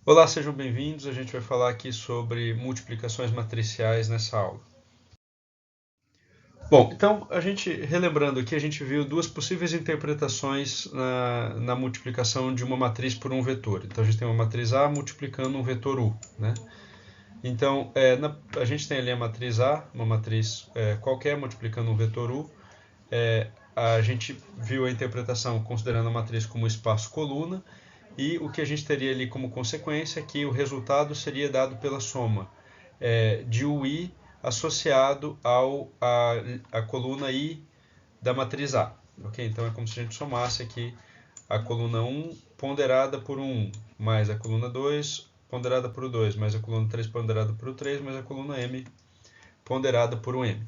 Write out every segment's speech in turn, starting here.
Olá, sejam bem-vindos. A gente vai falar aqui sobre multiplicações matriciais nessa aula. Bom, então, relembrando aqui, a gente viu duas possíveis interpretações na multiplicação de uma matriz por um vetor. Então, a gente tem uma matriz A multiplicando um vetor U, né? Então, a gente tem ali a matriz A, uma matriz qualquer multiplicando um vetor U. A gente viu a interpretação considerando a matriz como espaço coluna, e o que a gente teria ali como consequência é que o resultado seria dado pela soma de UI associado à coluna I da matriz A. Okay? Então é como se a gente somasse aqui a coluna 1 ponderada por 1, mais a coluna 2 ponderada por 2, mais a coluna 3 ponderada por 3, mais a coluna M ponderada por 1M.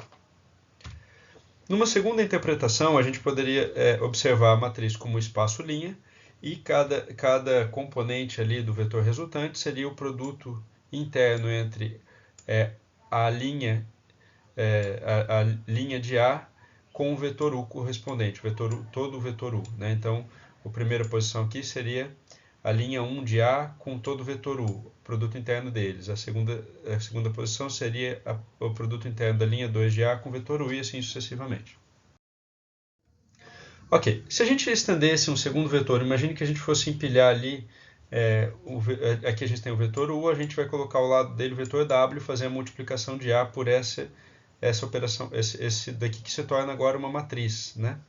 Numa segunda interpretação, a gente poderia observar a matriz como espaço linha, e cada componente ali do vetor resultante seria o produto interno entre a linha de A com o vetor U correspondente, todo o vetor U. Né? Então, a primeira posição aqui seria a linha 1 de A com todo o vetor U, o produto interno deles. A segunda posição seria o produto interno da linha 2 de A com o vetor U e assim sucessivamente. Ok, se a gente estendesse um segundo vetor, imagine que a gente fosse empilhar ali, aqui a gente tem o vetor U, a gente vai colocar ao lado dele o vetor W, fazer a multiplicação de A por essa operação, esse daqui que se torna agora uma matriz, né?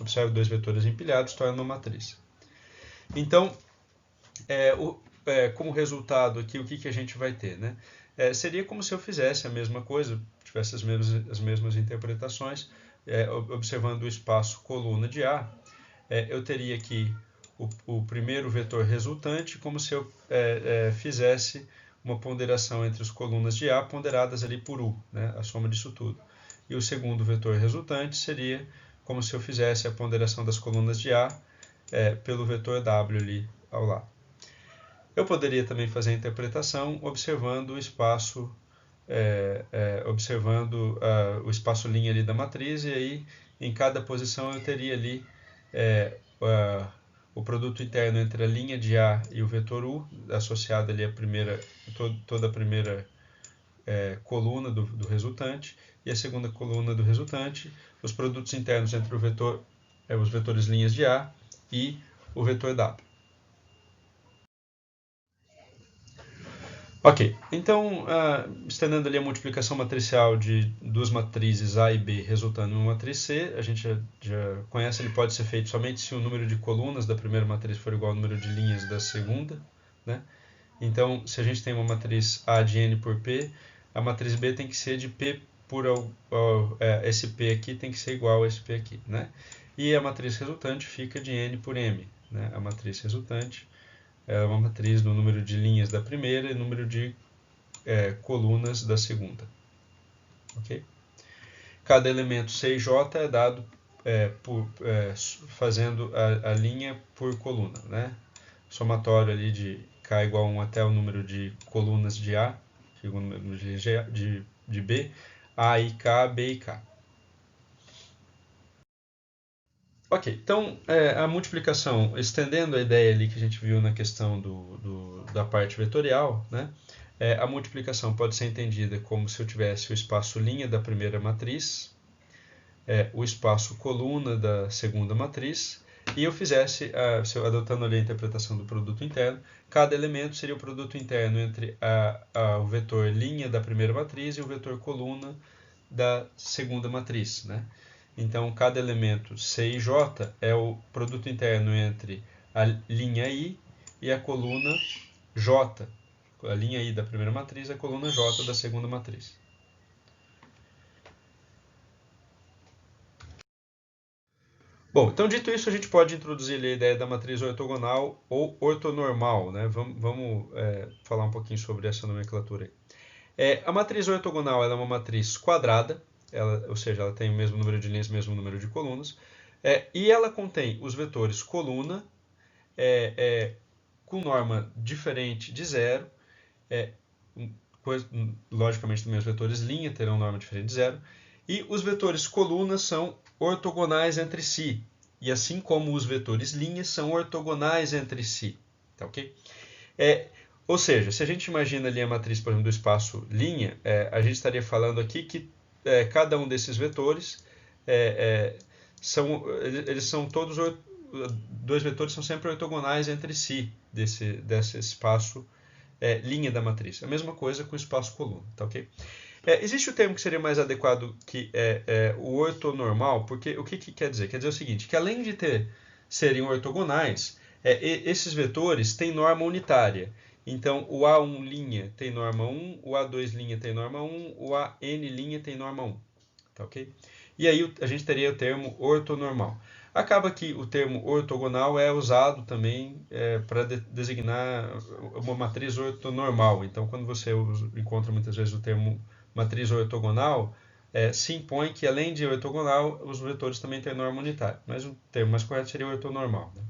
Observe dois vetores empilhados, torna uma matriz. Então, como resultado aqui, o que a gente vai ter, né? Seria como se eu fizesse a mesma coisa, tivesse as mesmas interpretações, observando o espaço coluna de A, eu teria aqui o primeiro vetor resultante como se eu fizesse uma ponderação entre as colunas de A ponderadas ali por U, né, a soma disso tudo. E o segundo vetor resultante seria como se eu fizesse a ponderação das colunas de A pelo vetor W ali ao lado. Eu poderia também fazer a interpretação observando o espaço o espaço linha ali da matriz, e aí em cada posição eu teria ali o produto interno entre a linha de A e o vetor U, associado ali toda a primeira coluna do resultante, e a segunda coluna do resultante, os produtos internos entre os vetores linhas de A e o vetor W. Ok, então, estendendo ali a multiplicação matricial de duas matrizes A e B resultando em uma matriz C, a gente já conhece, ele pode ser feito somente se o número de colunas da primeira matriz for igual ao número de linhas da segunda, né? Então, se a gente tem uma matriz A de N por P, a matriz B tem que ser de P por esse P aqui tem que ser igual a esse P aqui, né? E a matriz resultante fica de N por M, né? A matriz resultante é uma matriz do número de linhas da primeira e número de colunas da segunda. Okay? Cada elemento C e J é dado fazendo a linha por coluna. Né? Somatório ali de K igual a 1 até o número de colunas de A, o número de B, A e K, B e K. Ok, então a multiplicação, estendendo a ideia ali que a gente viu na questão da parte vetorial, né? A multiplicação pode ser entendida como se eu tivesse o espaço linha da primeira matriz, o espaço coluna da segunda matriz, e eu fizesse, adotando ali a interpretação do produto interno, cada elemento seria o produto interno entre o vetor linha da primeira matriz e o vetor coluna da segunda matriz, né? Então, cada elemento C e J é o produto interno entre a linha I e a coluna J. A linha I da primeira matriz e a coluna J da segunda matriz. Bom, então dito isso, a gente pode introduzir a ideia da matriz ortogonal ou ortonormal. Né? Vamos falar um pouquinho sobre essa nomenclatura aí. A matriz ortogonal ela é uma matriz quadrada, ou seja, ela tem o mesmo número de linhas, o mesmo número de colunas, e ela contém os vetores coluna com norma diferente de zero, logicamente também os vetores linha terão norma diferente de zero, e os vetores coluna são ortogonais entre si, e assim como os vetores linha são ortogonais entre si. Tá, ok? Ou seja, se a gente imagina ali a matriz, por exemplo, do espaço linha, a gente estaria falando aqui que cada um desses vetores eles são todos, dois vetores são sempre ortogonais entre si, desse espaço linha da matriz. A mesma coisa com o espaço coluna, tá ok? Existe o termo que seria mais adequado, que é o ortonormal, porque o que quer dizer? Quer dizer o seguinte, que além de serem ortogonais, esses vetores têm norma unitária. Então, o A1' tem norma 1, o A2' tem norma 1, o AN' tem norma 1. Tá ok? E aí a gente teria o termo ortonormal. Acaba que o termo ortogonal é usado também para designar uma matriz ortonormal. Então, quando você encontra muitas vezes o termo matriz ortogonal, se impõe que, além de ortogonal, os vetores também têm norma unitária. Mas o termo mais correto seria ortonormal. Né?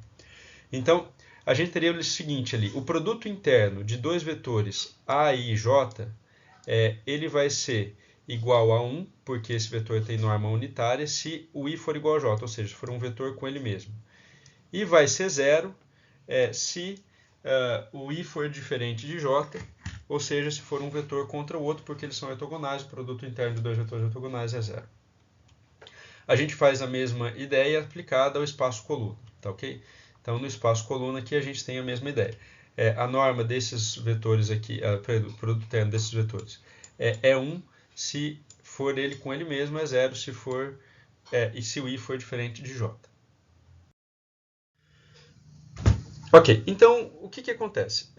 Então, a gente teria o seguinte ali, o produto interno de dois vetores A e J, ele vai ser igual a 1, porque esse vetor tem norma unitária, se o I for igual a J, ou seja, se for um vetor com ele mesmo. E vai ser 0 se o I for diferente de J, ou seja, se for um vetor contra o outro, porque eles são ortogonais, o produto interno de dois vetores ortogonais é 0. A gente faz a mesma ideia aplicada ao espaço coluna, tá ok? Então, no espaço coluna aqui a gente tem a mesma ideia. A norma desses vetores aqui, o produto interno desses vetores é 1 se for ele com ele mesmo, é 0 se for e se o I for diferente de J. Ok, então o que acontece?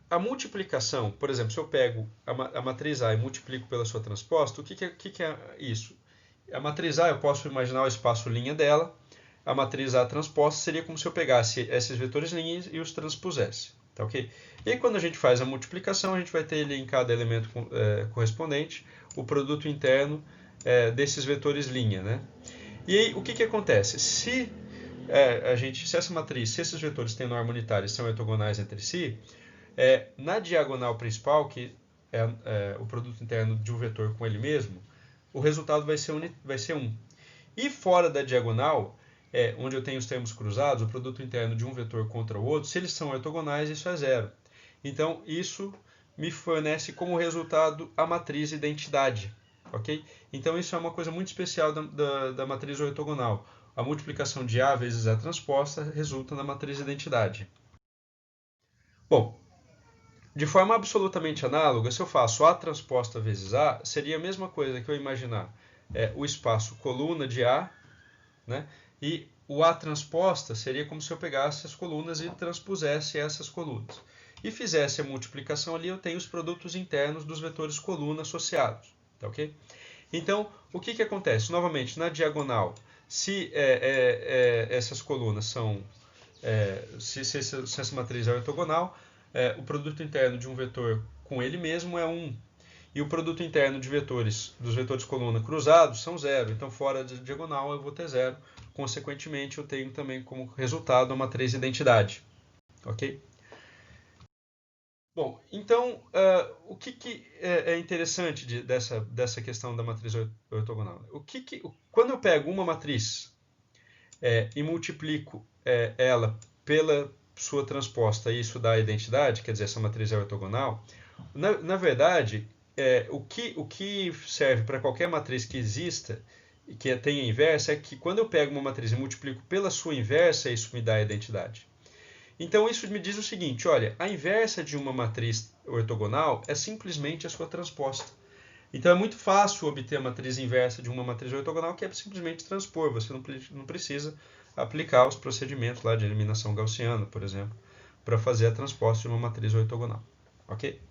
A multiplicação, por exemplo, se eu pego a matriz A e multiplico pela sua transposta, o que é isso? A matriz A, eu posso imaginar o espaço linha dela. A matriz A transposta seria como se eu pegasse esses vetores linhas e os transpusesse. Tá ok? E aí, quando a gente faz a multiplicação, a gente vai ter ali em cada elemento correspondente o produto interno desses vetores linha. Né? E aí, o que acontece? Se essa matriz, se esses vetores têm norma unitária e são ortogonais entre si, na diagonal principal, que é o produto interno de um vetor com ele mesmo, o resultado vai ser 1. E fora da diagonal, onde eu tenho os termos cruzados, o produto interno de um vetor contra o outro, se eles são ortogonais, isso é 0. Então, isso me fornece como resultado a matriz identidade. Ok? Então, isso é uma coisa muito especial da matriz ortogonal. A multiplicação de A vezes A transposta resulta na matriz identidade. Bom, de forma absolutamente análoga, se eu faço A transposta vezes A, seria a mesma coisa que eu imaginar o espaço coluna de A, né? E o A transposta seria como se eu pegasse as colunas e transpusesse essas colunas. E fizesse a multiplicação ali, eu tenho os produtos internos dos vetores coluna associados. Tá ok? Então, o que acontece? Novamente, na diagonal, se essas colunas são... se essa matriz é ortogonal, o produto interno de um vetor com ele mesmo é 1. E o produto interno de vetores, dos vetores coluna cruzados, são 0. Então, fora da diagonal, eu vou ter 0. Consequentemente, eu tenho também como resultado a matriz identidade. Ok? Bom, então, o que é interessante dessa questão da matriz ortogonal? Quando eu pego uma matriz e multiplico ela pela sua transposta, e isso dá a identidade, quer dizer, essa matriz é ortogonal, na verdade, o que serve para qualquer matriz que exista e que tenha inversa é que quando eu pego uma matriz e multiplico pela sua inversa, isso me dá a identidade. Então isso me diz o seguinte, olha, a inversa de uma matriz ortogonal é simplesmente a sua transposta. Então é muito fácil obter a matriz inversa de uma matriz ortogonal, que é simplesmente transpor, você não precisa aplicar os procedimentos lá de eliminação gaussiana, por exemplo, para fazer a transposta de uma matriz ortogonal. Ok?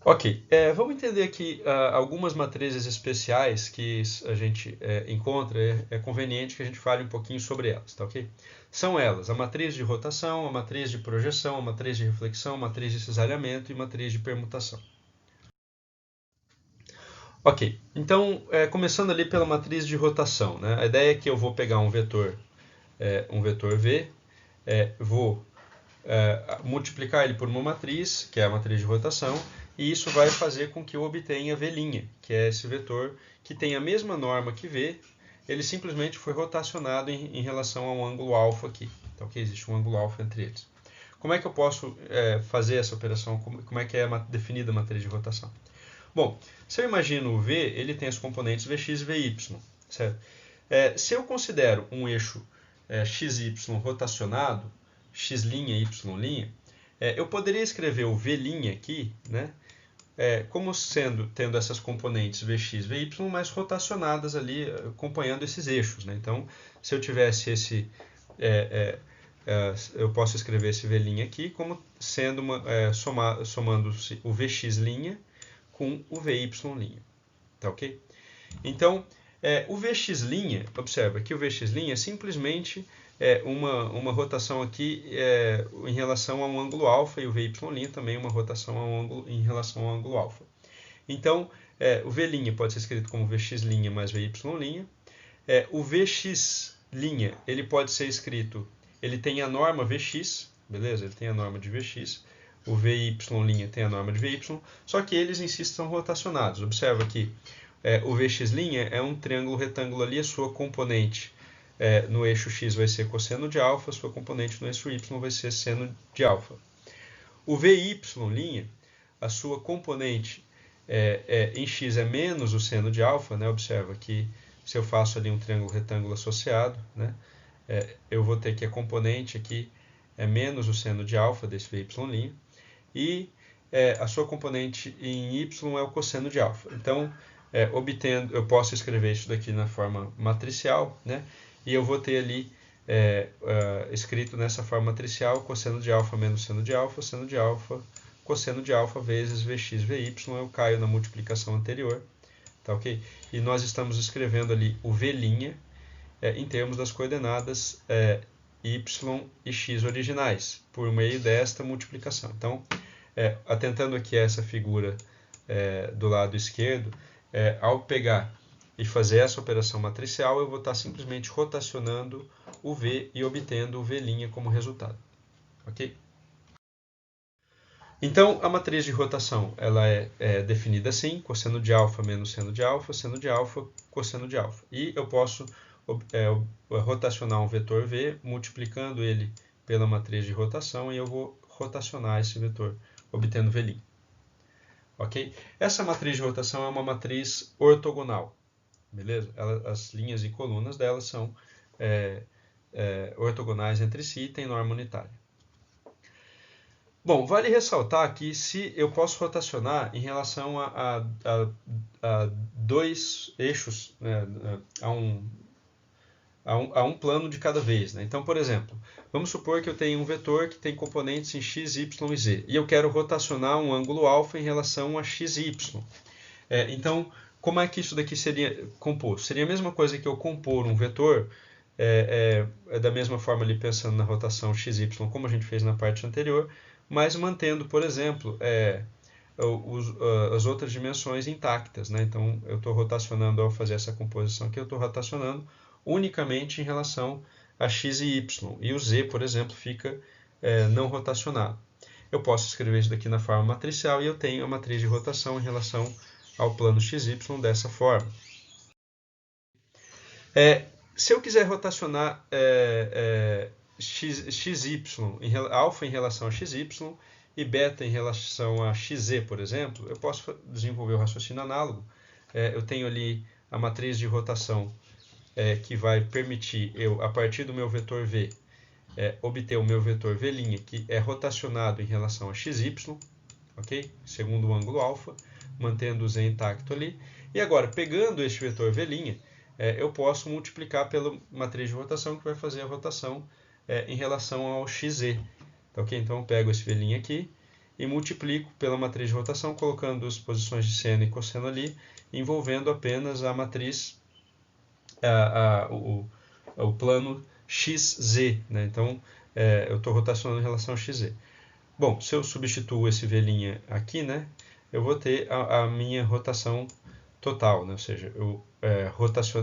Ok, vamos entender aqui algumas matrizes especiais que a gente encontra. É conveniente que a gente fale um pouquinho sobre elas, tá ok? São elas a matriz de rotação, a matriz de projeção, a matriz de reflexão, a matriz de cisalhamento e a matriz de permutação. Ok, então começando ali pela matriz de rotação, né? A ideia é que eu vou pegar um vetor V, vou multiplicar ele por uma matriz, que é a matriz de rotação, e isso vai fazer com que eu obtenha V', que é esse vetor que tem a mesma norma que V, ele simplesmente foi rotacionado em relação ao ângulo alfa aqui. Então, aqui existe um ângulo alfa entre eles. como é que eu posso fazer essa operação? Como é que é definida a matriz de rotação? Bom, se eu imagino o V, ele tem os componentes Vx e Vy, certo? Se eu considero um eixo XY rotacionado, X', Y', eu poderia escrever o V' aqui, né? Como tendo essas componentes Vx e Vy, mas rotacionadas ali, acompanhando esses eixos, né? Então, se eu tivesse esse... eu posso escrever esse V' aqui como sendo somando-se o Vx' com o Vy', tá ok? Então, o Vx', observa que o Vx' é simplesmente uma rotação aqui em relação a um ângulo alfa, e o Vy' também uma rotação em relação ao ângulo alfa. Então, o V' pode ser escrito como Vx' mais Vy'. O Vx', ele pode ser escrito, ele tem a norma Vx, beleza? Ele tem a norma de Vx. O Vy' tem a norma de Vy, só que eles em si são rotacionados. Observa que o Vx' é um triângulo retângulo ali, a sua componente no eixo x vai ser cosseno de alfa, a sua componente no eixo y vai ser seno de alfa. O Vy', a sua componente em x é menos o seno de alfa, né? Observa que se eu faço ali um triângulo retângulo associado, né? Eu vou ter que a componente aqui é menos o seno de alfa desse Vy', e a sua componente em y é o cosseno de alfa. Então, eu posso escrever isso daqui na forma matricial, né? E eu vou ter ali escrito nessa forma matricial cosseno de alfa menos seno de alfa, seno de alfa, cosseno de alfa vezes Vx, Vy, eu caio na multiplicação anterior, tá ok? E nós estamos escrevendo ali o V' em termos das coordenadas y e x originais, por meio desta multiplicação. Então, atentando aqui a essa figura do lado esquerdo, ao pegar e fazer essa operação matricial, eu vou estar simplesmente rotacionando o V e obtendo o V' como resultado. Ok? Então, a matriz de rotação ela é definida assim, cosseno de alfa menos seno de alfa, cosseno de alfa. E eu posso rotacionar um vetor V, multiplicando ele pela matriz de rotação, e eu vou rotacionar esse vetor, obtendo V'. Ok? Essa matriz de rotação é uma matriz ortogonal. Beleza? As linhas e colunas delas são ortogonais entre si e têm norma unitária. Bom, vale ressaltar que se eu posso rotacionar em relação a dois eixos, né, a um plano de cada vez, né? Então, por exemplo, vamos supor que eu tenho um vetor que tem componentes em x, y e z, e eu quero rotacionar um ângulo alfa em relação a x e y. Então, como é que isso daqui seria composto? Seria a mesma coisa que eu compor um vetor, da mesma forma ali pensando na rotação x, y, como a gente fez na parte anterior, mas mantendo, por exemplo, as outras dimensões intactas, né? Então, eu estou rotacionando, ao fazer essa composição aqui, eu estou rotacionando unicamente em relação a x e y. E o z, por exemplo, fica não rotacionado. Eu posso escrever isso daqui na forma matricial e eu tenho a matriz de rotação em relação ao plano xy dessa forma. Se eu quiser rotacionar xy, alfa em relação a xy e beta em relação a xz, por exemplo, eu posso desenvolver o raciocínio análogo. Eu tenho ali a matriz de rotação que vai permitir eu, a partir do meu vetor v, obter o meu vetor v', que é rotacionado em relação a xy, ok? Segundo o ângulo alfa, mantendo o z intacto ali. E agora, pegando este vetor v', eu posso multiplicar pela matriz de rotação, que vai fazer a rotação em relação ao xz. Tá, ok? Então, eu pego esse v' aqui e multiplico pela matriz de rotação, colocando as posições de seno e cosseno ali, envolvendo apenas a matriz, o plano xz. Né? Então, eu estou rotacionando em relação ao xz. Bom, se eu substituo esse v' aqui, né, eu vou ter a minha rotação total, né? Ou seja,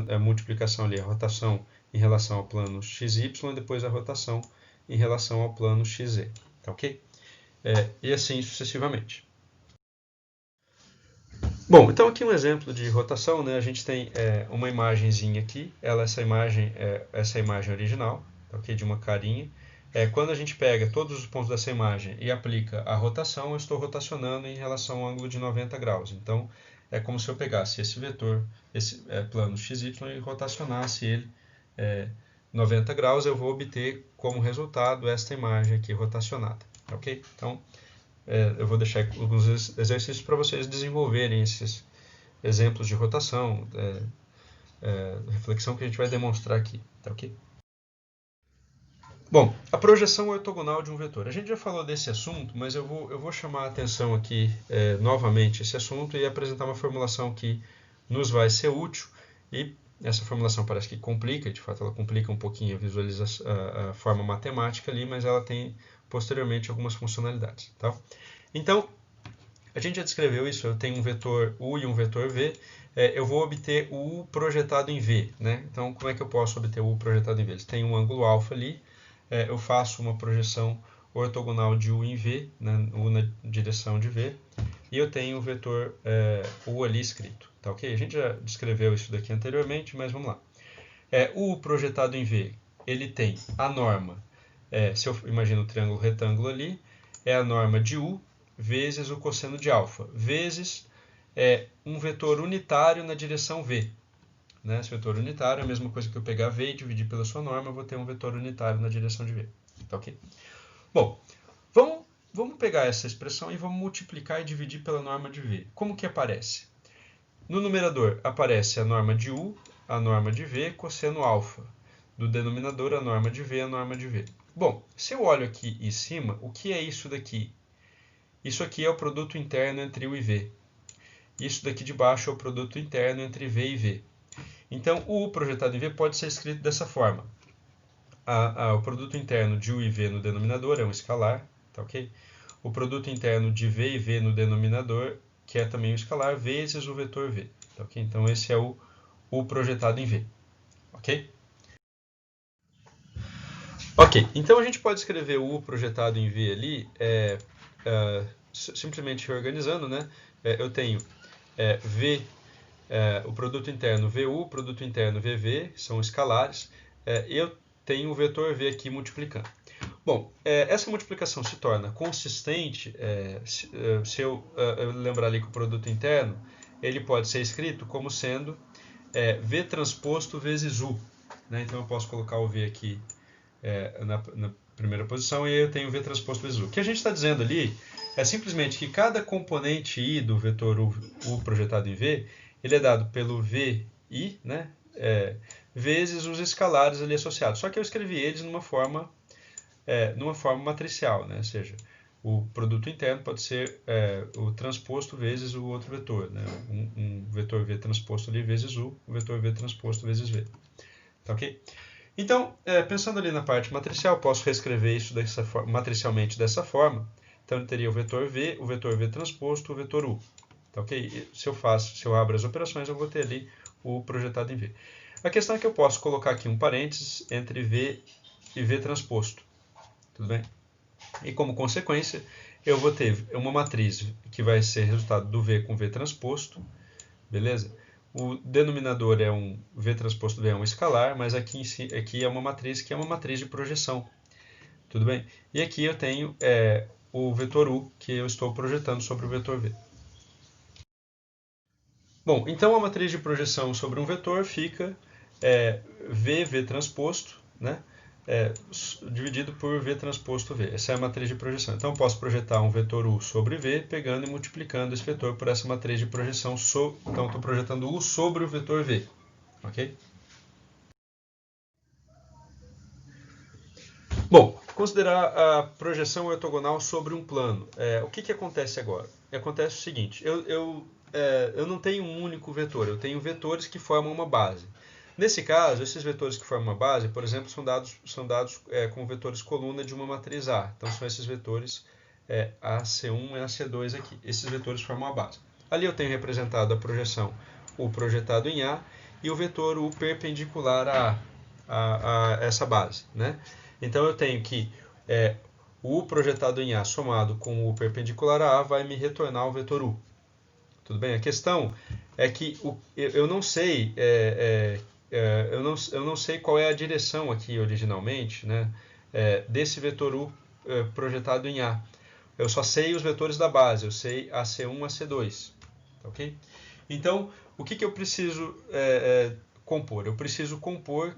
a multiplicação ali, a rotação em relação ao plano xy e depois a rotação em relação ao plano xz, tá ok? E assim sucessivamente. Bom, então aqui um exemplo de rotação, né? A gente tem uma imagenzinha aqui, essa imagem é essa imagem original, tá ok? De uma carinha quando a gente pega todos os pontos dessa imagem e aplica a rotação, eu estou rotacionando em relação ao ângulo de 90 graus. Então, é como se eu pegasse esse vetor, esse plano XY e rotacionasse ele 90 graus, eu vou obter como resultado esta imagem aqui rotacionada. Ok? Então, eu vou deixar alguns exercícios para vocês desenvolverem esses exemplos de rotação, reflexão que a gente vai demonstrar aqui. Tá ok? Bom, a projeção ortogonal de um vetor. A gente já falou desse assunto, mas eu vou chamar a atenção aqui novamente esse assunto e apresentar uma formulação que nos vai ser útil. E essa formulação parece que complica, de fato ela complica um pouquinho a forma matemática ali, mas ela tem posteriormente algumas funcionalidades. Tá? Então, a gente já descreveu isso, eu tenho um vetor U e um vetor V, eu vou obter o U projetado em V. Né? Então, como é que eu posso obter o U projetado em V? Eles têm um ângulo alfa ali, eu faço uma projeção ortogonal de U em V, né, U na direção de V, e eu tenho o vetor U ali escrito. Tá, ok? A gente já descreveu isso daqui anteriormente, mas vamos lá. O U projetado em V, ele tem a norma, se eu imagino o triângulo retângulo ali, é a norma de U vezes o cosseno de alfa, vezes um vetor unitário na direção V. Né? Esse vetor unitário é a mesma coisa que eu pegar V e dividir pela sua norma, eu vou ter um vetor unitário na direção de V. Tá ok? Bom, vamos pegar essa expressão e vamos multiplicar e dividir pela norma de V. Como que aparece? No numerador aparece a norma de U, a norma de V, cosseno alfa. Do denominador, a norma de V, a norma de V. Bom, se eu olho aqui em cima, o que é isso daqui? Isso aqui é o produto interno entre U e V. Isso daqui de baixo é o produto interno entre V e V. Então, o U projetado em V pode ser escrito dessa forma. O produto interno de U e V no denominador é um escalar, tá ok? O produto interno de V e V no denominador, que é também um escalar, vezes o vetor V. Tá ok? Então, esse é o U projetado em V. Ok? Ok, então a gente pode escrever o U projetado em V ali, simplesmente reorganizando, né? Eu tenho V, o produto interno VU, o produto interno VV, são escalares, eu tenho o vetor V aqui multiplicando. Bom, essa multiplicação se torna consistente se eu lembrar ali que o produto interno ele pode ser escrito como sendo V transposto vezes U. Né? Então eu posso colocar o V aqui na primeira posição e aí eu tenho V transposto vezes U. O que a gente está dizendo ali é simplesmente que cada componente I do vetor U projetado em V ele é dado pelo VI, né, vezes os escalares ali associados. Só que eu escrevi eles numa forma matricial, né? Ou seja, o produto interno pode ser o transposto vezes o outro vetor. Né? Um vetor V transposto ali vezes U, o vetor V transposto vezes V. Tá ok? Então, pensando ali na parte matricial, posso reescrever isso matricialmente dessa forma. Então, eu teria o vetor V transposto, o vetor U. Tá ok? Se eu abro as operações, eu vou ter ali o projetado em V. A questão é que eu posso colocar aqui um parênteses entre V e V transposto. Tudo bem? E como consequência, eu vou ter uma matriz que vai ser resultado do V com V transposto. Beleza? O denominador é um V transposto V é um escalar, mas aqui é uma matriz que é uma matriz de projeção. Tudo bem? E aqui eu tenho o vetor U, que eu estou projetando sobre o vetor V. Bom, então a matriz de projeção sobre um vetor fica V transposto, né? Dividido por V transposto V. Essa é a matriz de projeção. Então eu posso projetar um vetor U sobre V, pegando e multiplicando esse vetor por essa matriz de projeção. Então estou projetando U sobre o vetor V. Ok? Bom, considerar a projeção ortogonal sobre um plano. O que acontece agora? Acontece o seguinte, eu não tenho um único vetor, eu tenho vetores que formam uma base. Nesse caso, esses vetores que formam uma base, por exemplo, são dados como vetores coluna de uma matriz A. Então, são esses vetores AC1 e AC2 aqui. Esses vetores formam a base. Ali eu tenho representado a projeção U projetado em A e o vetor U perpendicular a essa base. Né? Então, eu tenho que o U projetado em A somado com o U perpendicular a A vai me retornar o vetor U. Tudo bem? A questão é que eu não sei eu não sei qual é a direção aqui originalmente, né? desse vetor U projetado em A. Eu só sei os vetores da base, eu sei AC1, AC2. Ok? Então, o que eu preciso compor? Eu preciso compor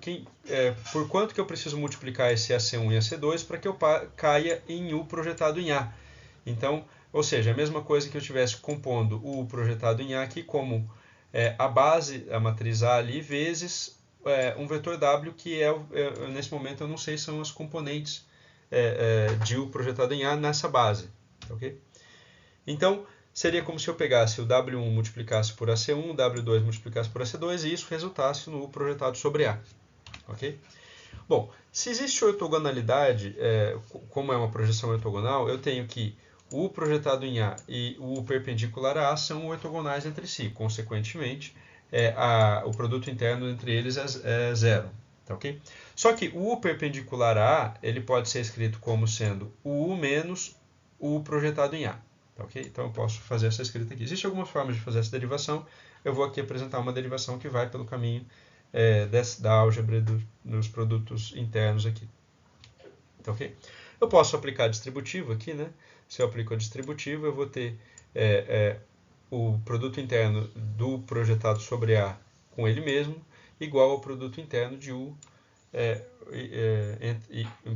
por quanto que eu preciso multiplicar esse AC1 e AC2 para que eu caia em U projetado em A. Então, ou seja, a mesma coisa que eu estivesse compondo o U projetado em A aqui como a base, a matriz A ali, vezes um vetor W que nesse momento eu não sei são as componentes de U projetado em A nessa base. Ok? Então, seria como se eu pegasse o W1 multiplicasse por AC1, o W2 multiplicasse por AC2 e isso resultasse no U projetado sobre A. Ok? Bom, se existe ortogonalidade, como é uma projeção ortogonal, eu tenho que o U projetado em A e o U perpendicular a A são ortogonais entre si. Consequentemente, o produto interno entre eles é zero. Tá, ok? Só que o U perpendicular a A ele pode ser escrito como sendo o U menos o U projetado em A. Tá, okay? Então eu posso fazer essa escrita aqui. Existem algumas formas de fazer essa derivação. Eu vou aqui apresentar uma derivação que vai pelo caminho da álgebra dos produtos internos aqui. Tá, okay? Eu posso aplicar distributivo aqui, né? Se eu aplico a distributiva, eu vou ter o produto interno do projetado sobre A com ele mesmo, igual ao produto interno de U,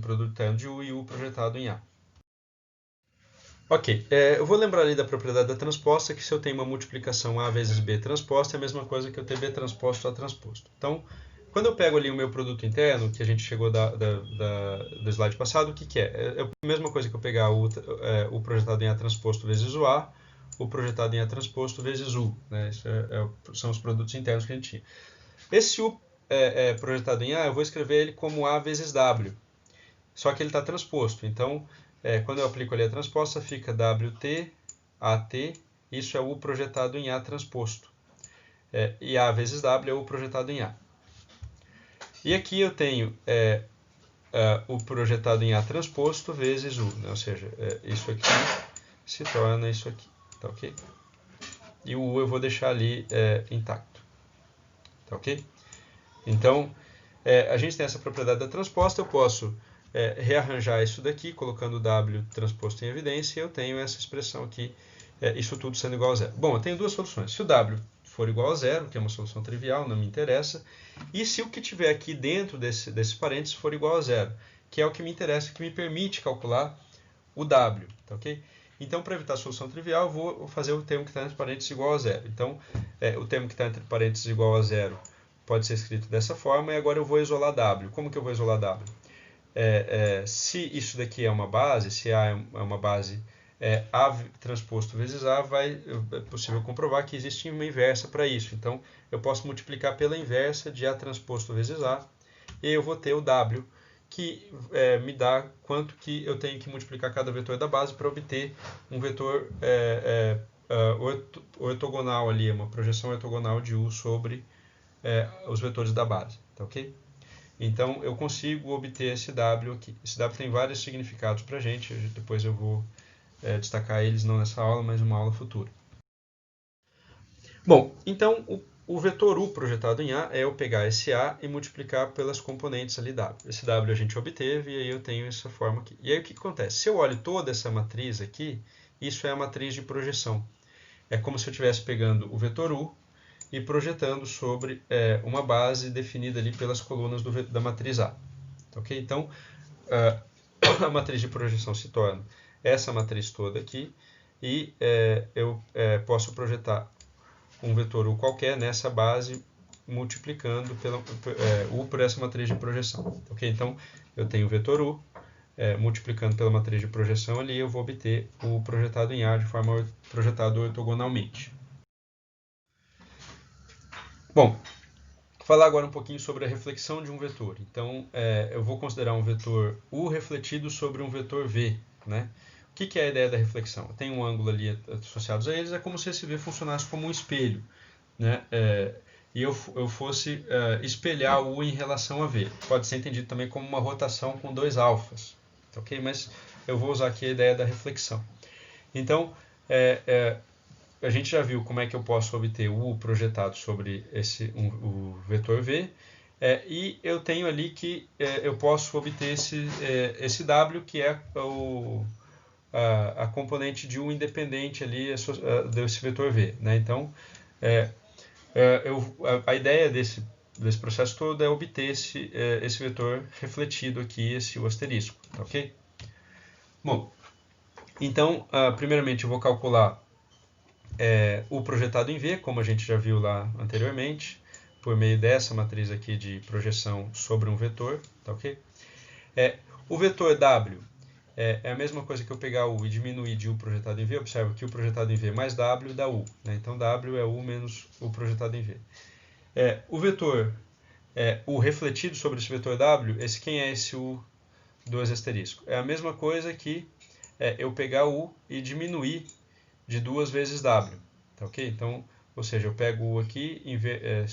produto interno de U e U projetado em A. Ok, eu vou lembrar ali da propriedade da transposta, que se eu tenho uma multiplicação A vezes B transposta, é a mesma coisa que eu ter B transposto A transposto. Então, quando eu pego ali o meu produto interno, que a gente chegou do slide passado, o que é? É a mesma coisa que eu pegar o projetado em A transposto vezes o A, o projetado em A transposto vezes U. Né? Isso são os produtos internos que a gente tinha. Esse U projetado em A, eu vou escrever ele como A vezes W, só que ele está transposto. Então, quando eu aplico ali a transposta, fica WT, AT, isso é U projetado em A transposto. E A vezes W é U projetado em A. E aqui eu tenho o projetado em A transposto vezes U, né? Ou seja, isso aqui se torna isso aqui. Tá, ok? E o U eu vou deixar ali intacto. Tá, ok? Então, a gente tem essa propriedade da transposta, eu posso rearranjar isso daqui, colocando o W transposto em evidência, e eu tenho essa expressão aqui, isso tudo sendo igual a zero. Bom, eu tenho duas soluções. Se o W for igual a zero, que é uma solução trivial, não me interessa, e se o que tiver aqui dentro desses parênteses for igual a zero, que é o que me interessa, que me permite calcular o W. Tá, ok? Então, para evitar a solução trivial, eu vou fazer o termo que está entre parênteses igual a zero. Então, o termo que está entre parênteses igual a zero pode ser escrito dessa forma, e agora eu vou isolar W. Como que eu vou isolar W? Se isso daqui é uma base, se A é uma base A transposto vezes A, é possível comprovar que existe uma inversa para isso. Então, eu posso multiplicar pela inversa de A transposto vezes A, e eu vou ter o W, que me dá quanto que eu tenho que multiplicar cada vetor da base para obter um vetor ortogonal ali, uma projeção ortogonal de U sobre os vetores da base. Tá, ok? Então, eu consigo obter esse W aqui. Esse W tem vários significados para a gente, depois eu vou destacar eles não nessa aula, mas em uma aula futura. Bom, então o vetor U projetado em A é eu pegar esse A e multiplicar pelas componentes ali W. Esse W a gente obteve e aí eu tenho essa forma aqui. E aí o que acontece? Se eu olho toda essa matriz aqui, isso é a matriz de projeção. É como se eu estivesse pegando o vetor U e projetando sobre uma base definida ali pelas colunas da matriz A. Okay? Então, a matriz de projeção se torna essa matriz toda aqui, e eu posso projetar um vetor U qualquer nessa base, multiplicando U por essa matriz de projeção. Okay? Então, eu tenho o vetor U, multiplicando pela matriz de projeção ali, eu vou obter o projetado em A de forma projetado ortogonalmente. Bom, vou falar agora um pouquinho sobre a reflexão de um vetor. Então, eu vou considerar um vetor U refletido sobre um vetor V. Né? O que é a ideia da reflexão? Tem um ângulo ali associado a eles, é como se esse V funcionasse como um espelho. Né? E eu fosse espelhar o U em relação a V. Pode ser entendido também como uma rotação com dois alfas. Okay? Mas eu vou usar aqui a ideia da reflexão. Então, a gente já viu como é que eu posso obter o U projetado sobre o vetor V, E eu tenho ali que eu posso obter esse W, que é a componente de U independente ali desse vetor V. Né? Então, a ideia desse processo todo é obter esse vetor refletido aqui, esse U asterisco. Tá, ok? Bom, então, primeiramente eu vou calcular o projetado em V, como a gente já viu lá anteriormente, por meio dessa matriz aqui de projeção sobre um vetor. Tá, ok? O vetor W é a mesma coisa que eu pegar U e diminuir de U projetado em V. Observa que U projetado em V mais W dá U. Né? Então, W é U menos U projetado em V. O vetor U refletido sobre esse vetor W, quem é esse U2 asterisco? É a mesma coisa que eu pegar U e diminuir de 2 vezes W. Tá, ok? Então, ou seja, eu pego U aqui,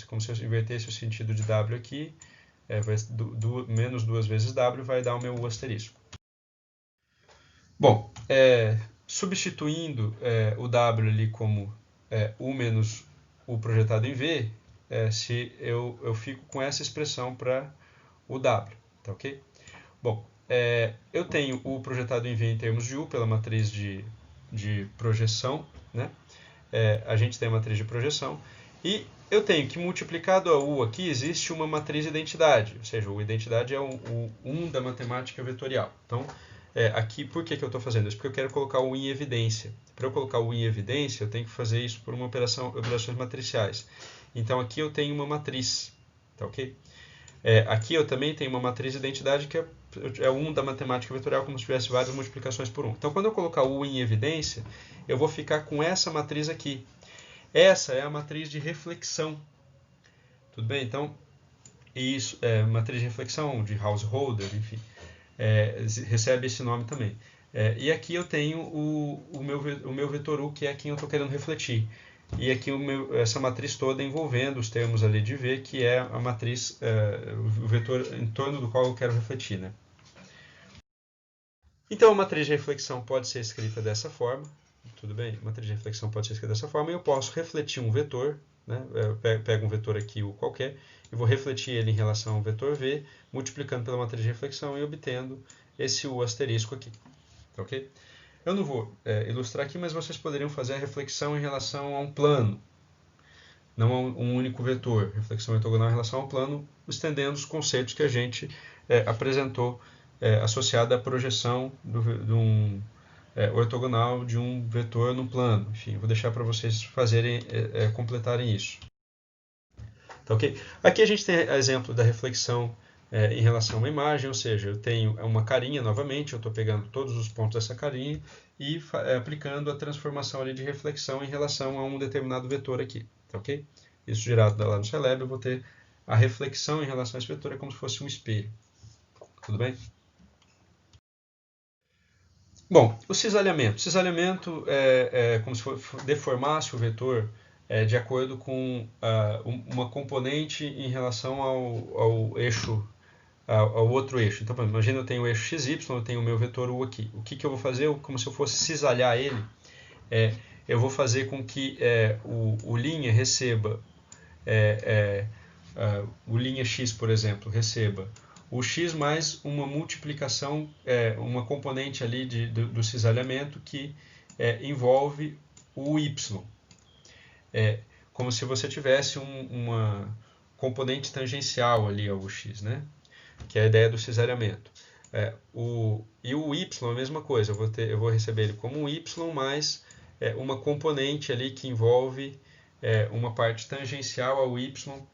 como se eu invertesse o sentido de W aqui, menos 2 vezes W vai dar o meu U asterisco. Bom, substituindo o W ali como U menos U projetado em V, se eu fico com essa expressão para o W, tá, ok? Bom, eu tenho U projetado em V em termos de U pela matriz de projeção, né? A gente tem a matriz de projeção, e eu tenho que multiplicado a U aqui existe uma matriz identidade, ou seja, o identidade é o 1 da matemática vetorial. Então, aqui, por que eu estou fazendo isso? Porque eu quero colocar o U em evidência. Para eu colocar o U em evidência, eu tenho que fazer isso por operações matriciais. Então, aqui eu tenho uma matriz, tá, ok? Aqui eu também tenho uma matriz de identidade que é 1 da matemática vetorial, como se tivesse várias multiplicações por 1. Então, quando eu colocar o U em evidência, eu vou ficar com essa matriz aqui. Essa é a matriz de reflexão. Tudo bem? Então, isso matriz de reflexão, de Householder, enfim, recebe esse nome também. E aqui eu tenho o meu vetor U, que é quem eu estou querendo refletir. E aqui essa matriz toda envolvendo os termos ali de V, que é a matriz, o vetor em torno do qual eu quero refletir. Né? Então, a matriz de reflexão pode ser escrita dessa forma. Tudo bem? A matriz de reflexão pode ser escrita dessa forma. E eu posso refletir um vetor. Né? Eu pego um vetor aqui, U qualquer, e vou refletir ele em relação ao vetor V, multiplicando pela matriz de reflexão e obtendo esse U asterisco aqui. Tá, ok? Eu não vou ilustrar aqui, mas vocês poderiam fazer a reflexão em relação a um plano, não a um único vetor. Reflexão ortogonal em relação ao plano, estendendo os conceitos que a gente apresentou associada à projeção de um ortogonal de um vetor no plano. Enfim, vou deixar para vocês fazerem, completarem isso. Tá, ok? Aqui a gente tem exemplo da reflexão em relação a uma imagem, ou seja, eu tenho uma carinha novamente, eu estou pegando todos os pontos dessa carinha e aplicando a transformação ali de reflexão em relação a um determinado vetor aqui. Tá, ok? Isso gerado lá no Celeb, eu vou ter a reflexão em relação a esse vetor, é como se fosse um espelho. Tudo bem? Bom, o cisalhamento. Cisalhamento é como se deformasse o vetor de acordo com uma componente em relação ao eixo, ao outro eixo. Então, imagina eu tenho o eixo xy, eu tenho o meu vetor u aqui. O que eu vou fazer? Como se eu fosse cisalhar ele, eu vou fazer com que o linha receba, o linha x, por exemplo, receba o x mais uma multiplicação, uma componente ali do cisalhamento que envolve o y. Como se você tivesse uma componente tangencial ali ao x, né? Que é a ideia do cisalhamento. E o y é a mesma coisa, eu vou receber ele como um y mais uma componente ali que envolve uma parte tangencial ao y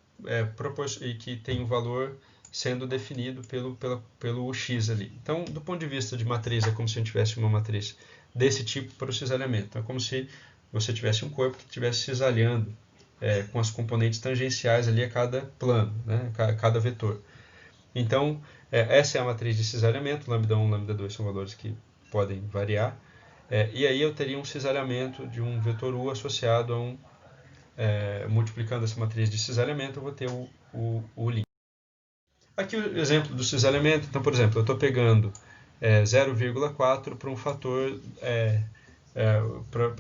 e que tem um valor sendo definido pelo x ali. Então, do ponto de vista de matriz, é como se a gente tivesse uma matriz desse tipo para o cisalhamento. Então, é como se você tivesse um corpo que estivesse cisalhando com as componentes tangenciais ali a cada plano, né, a cada vetor. Então, essa é a matriz de cisalhamento, lambda 1 e lambda 2 são valores que podem variar. E aí eu teria um cisalhamento de um vetor U associado a um... multiplicando essa matriz de cisalhamento, eu vou ter o link. Aqui o exemplo do cisalhamento. Então, por exemplo, eu estou pegando 0,4 para um fator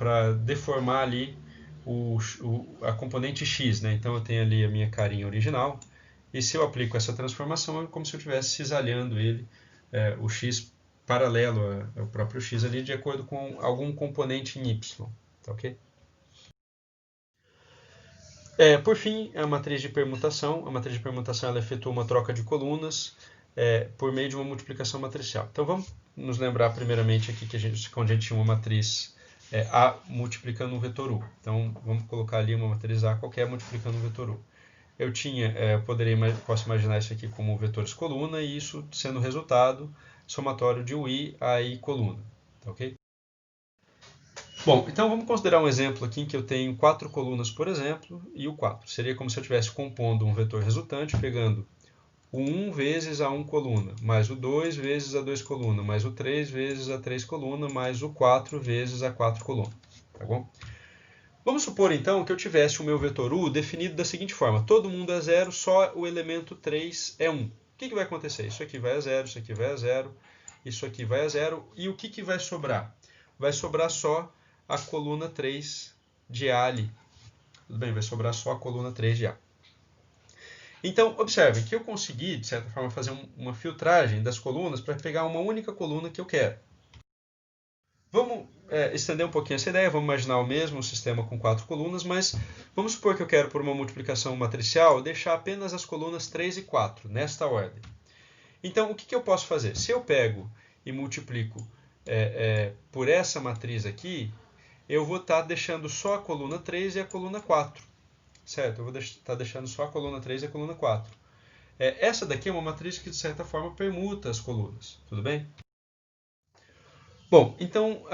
para deformar ali a componente x. Né? Então, eu tenho ali a minha carinha original E se eu aplico essa transformação, é como se eu estivesse cisalhando ele, o x paralelo ao próprio x ali, de acordo com algum componente em y. Tá ok? Por fim, a matriz de permutação. A matriz de permutação ela efetua uma troca de colunas por meio de uma multiplicação matricial. Então vamos nos lembrar primeiramente aqui que quando a gente tinha uma matriz A multiplicando um vetor U. Então vamos colocar ali uma matriz A qualquer multiplicando um vetor U. Eu posso imaginar isso aqui como vetores coluna e isso sendo o resultado somatório de UI a I coluna. Tá ok? Bom, então vamos considerar um exemplo aqui em que eu tenho 4 colunas, por exemplo, e o 4. Seria como se eu estivesse compondo um vetor resultante, pegando o 1 vezes a 1 coluna, mais o 2 vezes a 2 coluna, mais o 3 vezes a 3 coluna, mais o 4 vezes a 4 coluna. Tá bom? Vamos supor então que eu tivesse o meu vetor U definido da seguinte forma: todo mundo é 0, só o elemento 3 é 1. O que vai acontecer? Isso aqui vai a 0, isso aqui vai a 0, isso aqui vai a 0, e o que vai sobrar? Vai sobrar só a coluna 3 de A ali. Tudo bem, vai sobrar só a coluna 3 de A. Então, observe que eu consegui, de certa forma, fazer uma filtragem das colunas para pegar uma única coluna que eu quero. Vamos estender um pouquinho essa ideia, vamos imaginar o mesmo sistema com 4 colunas, mas vamos supor que eu quero, por uma multiplicação matricial, deixar apenas as colunas 3 e 4, nesta ordem. Então, o que eu posso fazer? Se eu pego e multiplico por essa matriz aqui, eu vou estar deixando só a coluna 3 e a coluna 4. Certo? Eu vou estar deixando só a coluna 3 e a coluna 4. Essa daqui é uma matriz que, de certa forma, permuta as colunas. Tudo bem? Bom, então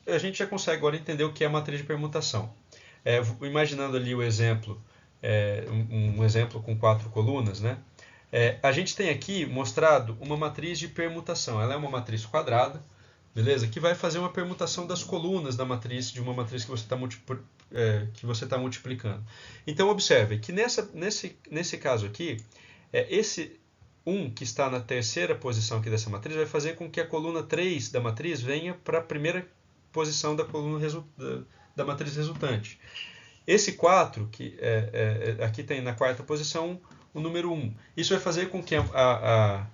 a gente já consegue agora entender o que é a matriz de permutação. Imaginando ali o exemplo, um exemplo com 4 colunas, né? A gente tem aqui mostrado uma matriz de permutação. Ela é uma matriz quadrada, beleza? Que vai fazer uma permutação das colunas da matriz, de uma matriz que você está multiplicando. Então, observe que nesse caso aqui, esse 1 que está na terceira posição aqui dessa matriz vai fazer com que a coluna 3 da matriz venha para a primeira posição da coluna da matriz resultante. Esse 4, que aqui tem na quarta posição o número 1. Isso vai fazer com que a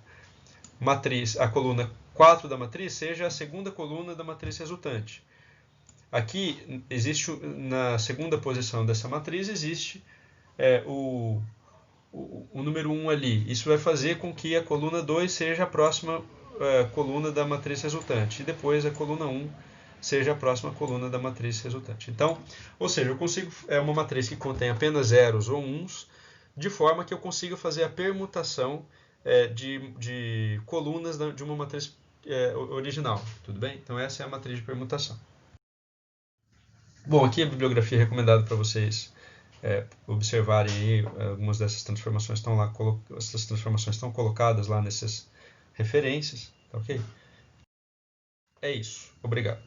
coluna 4 da matriz seja a segunda coluna da matriz resultante. Aqui, na segunda posição dessa matriz, existe o número 1 ali. Isso vai fazer com que a coluna 2 seja a próxima coluna da matriz resultante. E depois a coluna 1 seja a próxima coluna da matriz resultante. Então, ou seja, eu consigo uma matriz que contém apenas zeros ou uns, de forma que eu consiga fazer a permutação de colunas de uma matriz original. Tudo bem? Então essa é a matriz de permutação. Bom, aqui a bibliografia recomendada para vocês observarem aí. Algumas dessas transformações estão lá, essas transformações estão colocadas lá nessas referências. Tá ok? É isso. Obrigado.